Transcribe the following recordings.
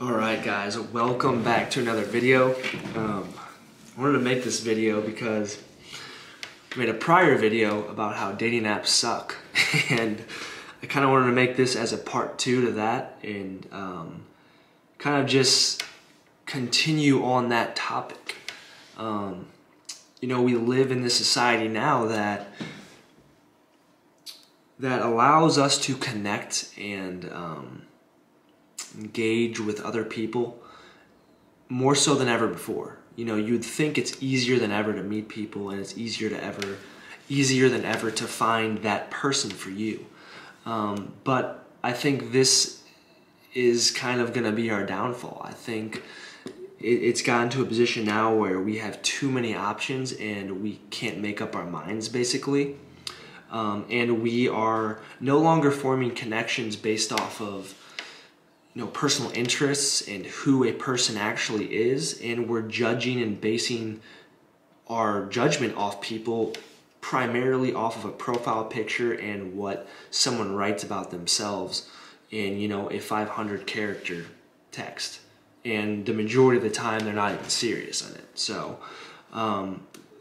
Alright guys, welcome back to another video. I wanted to make this video because I made a prior video about how dating apps suck and I kind of wanted to make this as a part 2 to that and kind of just continue on that topic. You know, we live in this society now that allows us to connect and engage with other people more so than ever before. You know, you'd think it's easier than ever to meet people and it's easier than ever to find that person for you. But I think this is kind of going to be our downfall. I think it's gotten to a position now where we have too many options and we can't make up our minds basically. And we are no longer forming connections based off of personal interests and who a person actually is, and we're judging and basing our judgment off people primarily off of a profile picture and what someone writes about themselves in a 500 character text, and the majority of the time they're not even serious on it. So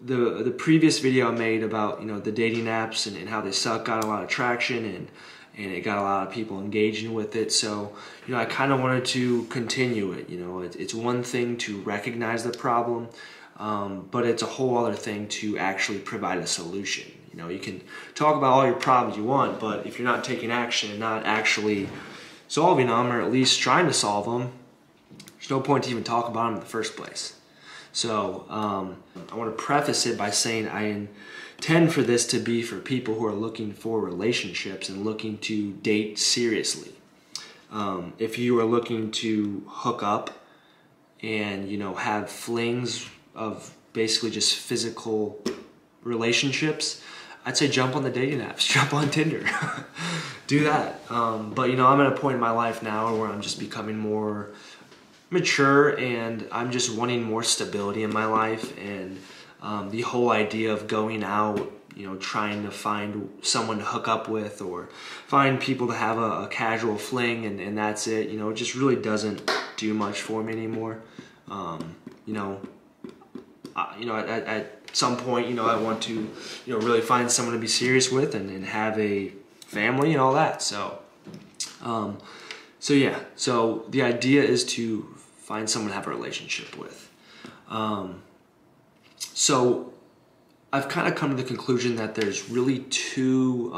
the previous video I made about the dating apps and how they suck got a lot of traction and it got a lot of people engaging with it. So I kind of wanted to continue it. It's one thing to recognize the problem, but it's a whole other thing to actually provide a solution. You can talk about all your problems you want, but if you're not taking action and not actually solving them, or at least trying to solve them, there's no point to even talk about them in the first place. So I want to preface it by saying I intend for this to be for people who are looking for relationships and looking to date seriously. If you are looking to hook up and have flings of basically just physical relationships, I'd say jump on the dating apps, jump on Tinder, do that. But I'm at a point in my life now where I'm just becoming more mature and I'm just wanting more stability in my life, and the whole idea of going out, trying to find someone to hook up with or find people to have a casual fling and that's it, it just really doesn't do much for me anymore. At some point, I want to, really find someone to be serious with and have a family and all that. So yeah, so the idea is to find someone to have a relationship with. So I've kind of come to the conclusion that there's really two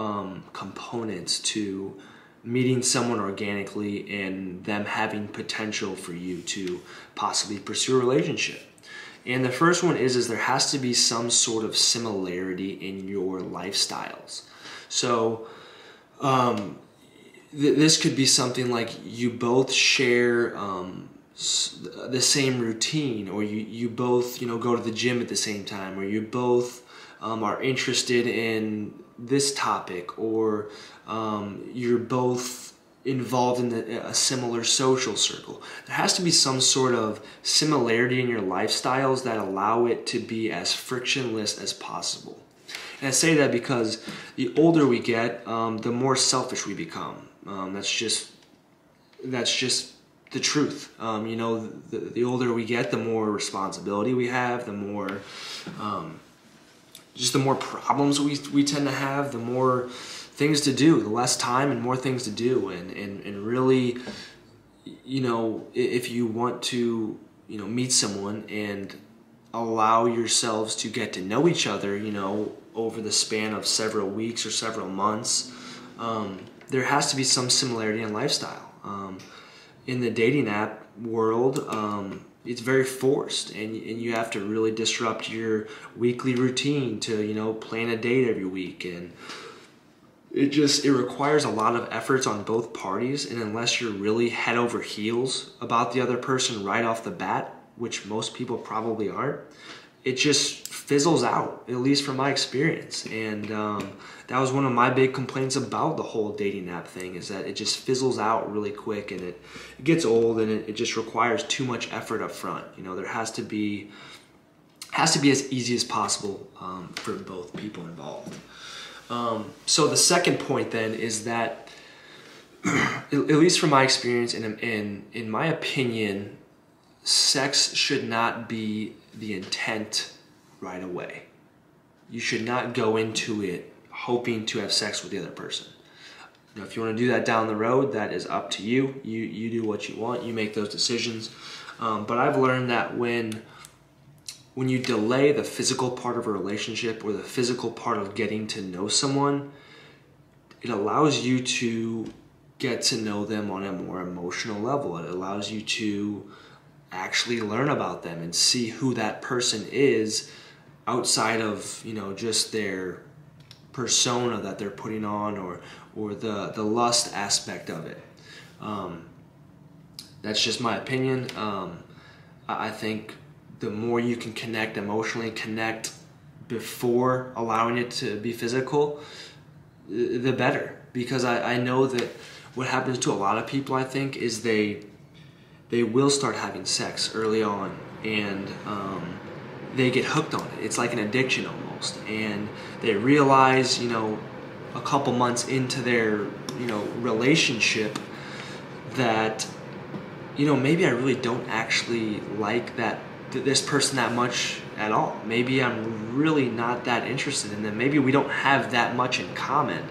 components to meeting someone organically and them having potential for you to possibly pursue a relationship. And the first one is there has to be some sort of similarity in your lifestyles. So this could be something like you both share the same routine, or you both go to the gym at the same time, or you both are interested in this topic, or you're both involved in a similar social circle. There has to be some sort of similarity in your lifestyles that allow it to be as frictionless as possible. And I say that because the older we get, the more selfish we become. That's just the truth. The older we get, the more responsibility we have, the more just the more problems we tend to have, the more things to do, the less time and more things to do. And really, if you want to, meet someone and allow yourselves to get to know each other, over the span of several weeks or several months, there has to be some similarity in lifestyle. In the dating app world, it's very forced, and you have to really disrupt your weekly routine to plan a date every week, and it requires a lot of efforts on both parties. And unless you're really head over heels about the other person right off the bat, which most people probably aren't, it just fizzles out, at least from my experience. And that was one of my big complaints about the whole dating app thing, is that it just fizzles out really quick, and it gets old, and it just requires too much effort up front. There has to be as easy as possible for both people involved. So the second point then is that at least from my experience and in my opinion, sex should not be the intent right away. You should not go into it hoping to have sex with the other person. If you want to do that down the road, that is up to you. You do what you want. You make those decisions. But I've learned that when you delay the physical part of a relationship or the physical part of getting to know someone, it allows you to get to know them on a more emotional level. It allows you to actually learn about them and see who that person is outside of, just their persona that they're putting on or the lust aspect of it. That's just my opinion. I think the more you can connect emotionally, connect before allowing it to be physical, the better. Because I know that what happens to a lot of people, I think, is they will start having sex early on, and they get hooked on it. It's like an addiction almost. And they realize, a couple months into their, relationship that, maybe I really don't actually like this person that much at all. Maybe I'm really not that interested in them. Maybe we don't have that much in common.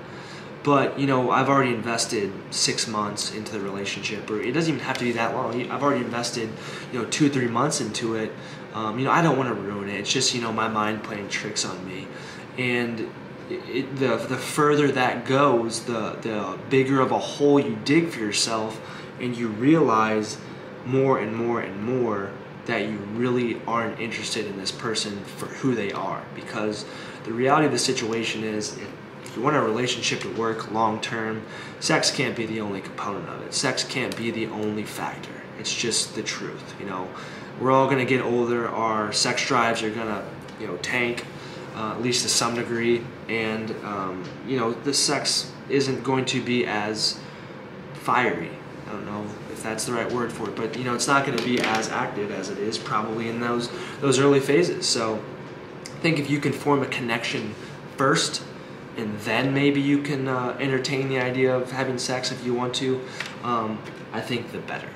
But, I've already invested 6 months into the relationship, or it doesn't even have to be that long. I've already invested, 2 or 3 months into it. I don't want to ruin it. It's just, my mind playing tricks on me. And the further that goes, the bigger of a hole you dig for yourself, and you realize more and more and more that you really aren't interested in this person for who they are. Because the reality of the situation is, if you want a relationship to work long term, sex can't be the only component of it. Sex can't be the only factor. It's just the truth. We're all gonna get older. Our sex drives are gonna, tank, at least to some degree, and the sex isn't going to be as fiery. I don't know if that's the right word for it, but it's not going to be as active as it is probably in those early phases. So I think if you can form a connection first, and then maybe you can entertain the idea of having sex if you want to, I think the better.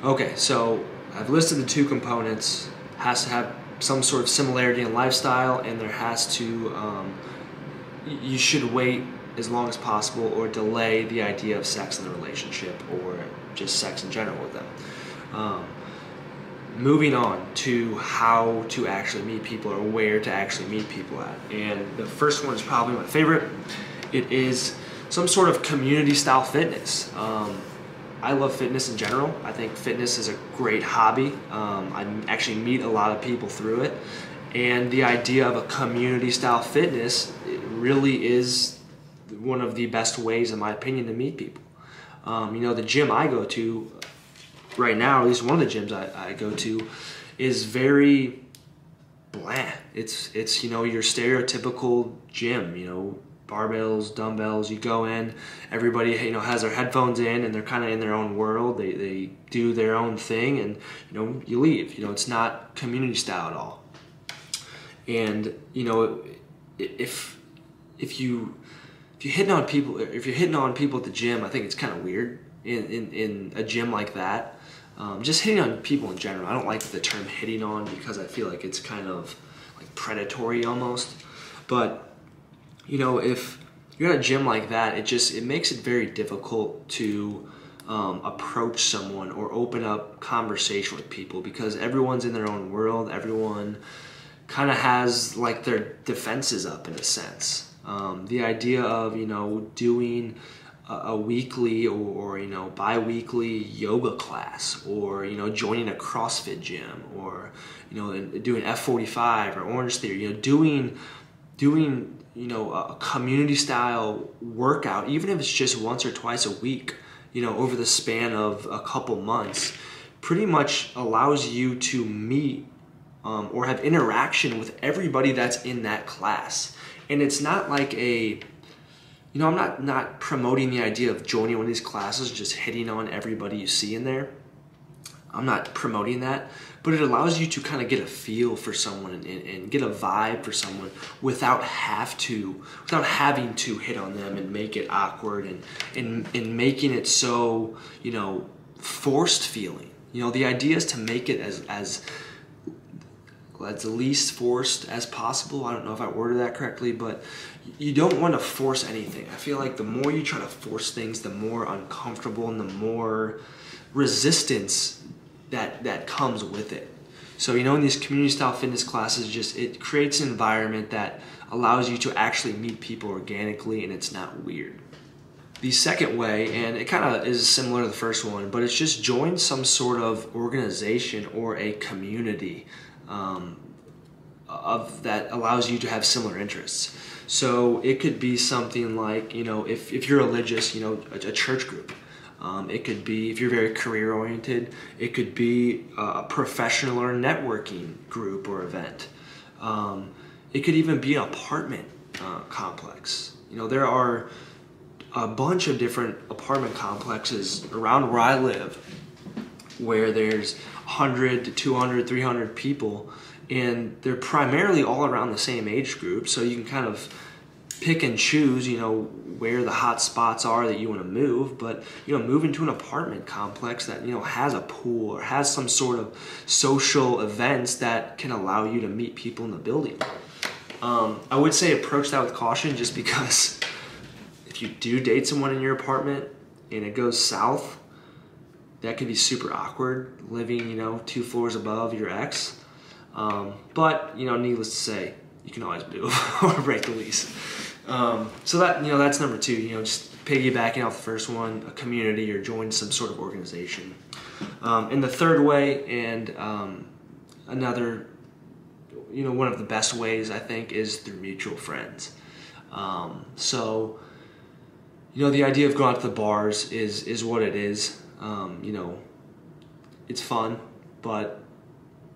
Okay, so I've listed the 2 components. Has to have some sort of similarity in lifestyle, and there has to, you should wait as long as possible or delay the idea of sex in the relationship or just sex in general with them. Moving on to how to actually meet people or where to actually meet people at. And the first one is probably my favorite. It is some sort of community style fitness. I love fitness in general. I think fitness is a great hobby. I actually meet a lot of people through it. And the idea of a community style fitness, it really is one of the best ways, in my opinion, to meet people. The gym I go to right now, at least one of the gyms I go to, is very bland. It's your stereotypical gym, barbells, dumbbells. You go in, everybody has their headphones in, and they're kind of in their own world. They do their own thing, and you leave. It's not community style at all. And if you're hitting on people at the gym, I think it's kind of weird in a gym like that. Just hitting on people in general. I don't like the term hitting on because I feel like it's kind of like predatory almost. But if you're at a gym like that, it makes it very difficult to approach someone or open up conversation with people because everyone's in their own world. Everyone kind of has like their defenses up in a sense. The idea of doing a weekly or bi-weekly yoga class, or joining a CrossFit gym, or doing F45 or Orange Theory, doing a community style workout, even if it's just once or twice a week, over the span of a couple months, pretty much allows you to meet or have interaction with everybody that's in that class. And it's not like I'm not promoting the idea of joining one of these classes, just hitting on everybody you see in there. I'm not promoting that, but it allows you to kind of get a feel for someone and get a vibe for someone without having to hit on them and make it awkward and making it so, you know, forced feeling. You know, the idea is to make it as least forced as possible. I don't know if I worded that correctly, but you don't want to force anything. I feel like the more you try to force things, the more uncomfortable and the more resistance that comes with it. So, you know, in these community style fitness classes, it creates an environment that allows you to actually meet people organically, and it's not weird. The second way, and it kind of is similar to the first one, but it's just join some sort of organization or a community that allows you to have similar interests. So it could be something like, you know, if you're religious, you know, a church group. It could be, if you're very career oriented, it could be a professional or networking group or event. It could even be an apartment complex. You know, there are a bunch of different apartment complexes around where I live where there's 100 to 200, 300 people, and they're primarily all around the same age group, so you can kind of pick and choose, you know, where the hot spots are that you want to move. But, you know, move into an apartment complex that, you know, has a pool or has some sort of social events that can allow you to meet people in the building. I would say approach that with caution, just because if you do date someone in your apartment and it goes south, that can be super awkward, living, you know, 2 floors above your ex. But, you know, needless to say, you can always move or break the lease. So that, you know, that's number 2, you know, just piggybacking off the first one, a community or join some sort of organization. And the third way, and another, you know, one of the best ways, I think, is through mutual friends. So, you know, the idea of going out to the bars is what it is. You know, it's fun, but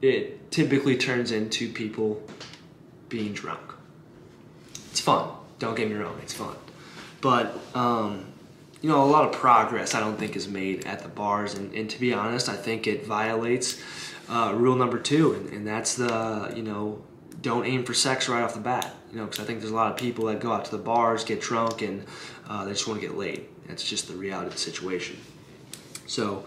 it typically turns into people being drunk. It's fun, don't get me wrong, it's fun. But, you know, a lot of progress I don't think is made at the bars, and to be honest, I think it violates rule number 2, and that's the, you know, don't aim for sex right off the bat. You know, because I think there's a lot of people that go out to the bars, get drunk, and they just want to get laid. That's just the reality of the situation. So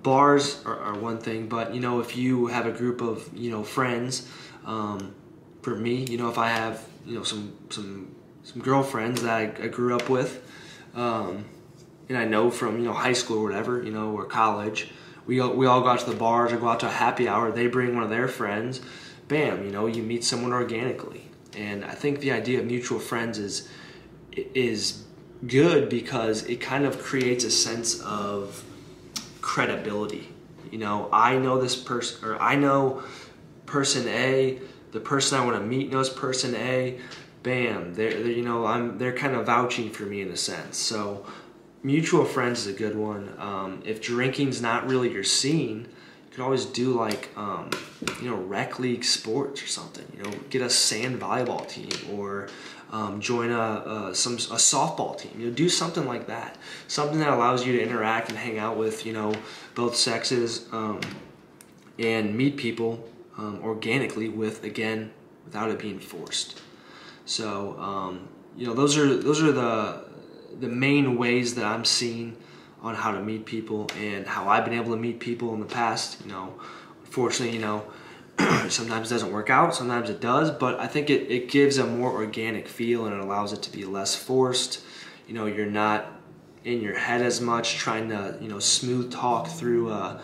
bars are one thing, but, you know, if you have a group of, you know, friends, for me, you know, if I have, you know, some girlfriends that I grew up with, and I know from, you know, high school or whatever, you know, or college, we all go out to the bars or go out to a happy hour, they bring one of their friends, bam, you know, you meet someone organically. And I think the idea of mutual friends is good because it kind of creates a sense of credibility. You know, I know this person, or I know person A, the person I want to meet knows person A, bam, they're you know, they're kind of vouching for me in a sense. So mutual friends is a good one. If drinking's not really your scene, you could always do like, you know, rec league sports or something. You know, get a sand volleyball team, or join a softball team. You know, do something like that. Something that allows you to interact and hang out with, you know, both sexes, and meet people organically without it being forced. So, you know, those are the main ways that I'm seeing on how to meet people and how I've been able to meet people in the past. You know, unfortunately, you know, sometimes it doesn't work out, sometimes it does, but I think it gives a more organic feel, and it allows it to be less forced. You know, you're not in your head as much trying to, you know, smooth talk through a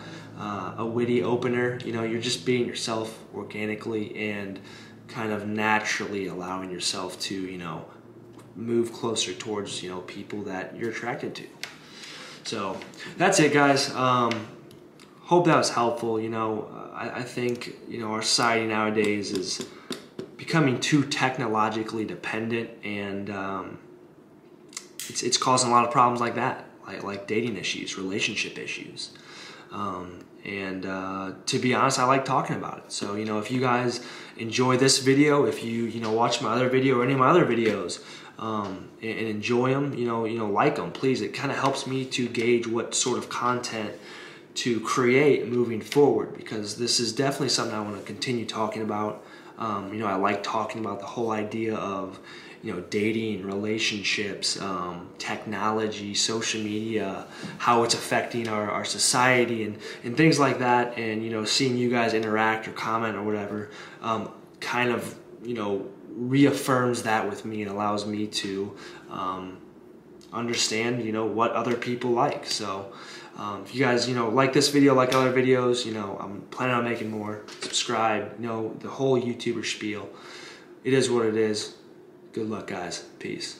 witty opener. You know, you're just being yourself organically and kind of naturally allowing yourself to, you know, move closer towards, you know, people that you're attracted to. So that's it, guys. Hope that was helpful. You know, I think, you know, our society nowadays is becoming too technologically dependent, and it's causing a lot of problems like that, like dating issues, relationship issues. And to be honest, I like talking about it. So, you know, if you guys enjoy this video, if you know, watch my other video or any of my other videos, and enjoy them, you know, like them, please. It kind of helps me to gauge what sort of content to create moving forward, because this is definitely something I want to continue talking about. You know, I like talking about the whole idea of, you know, dating, relationships, technology, social media, how it's affecting our society and things like that. And, you know, seeing you guys interact or comment or whatever kind of, you know, reaffirms that with me and allows me to understand, you know, what other people like. So if you guys, you know, like this video, like other videos, you know, I'm planning on making more. Subscribe, you know, the whole YouTuber spiel. It is what it is. Good luck, guys. Peace.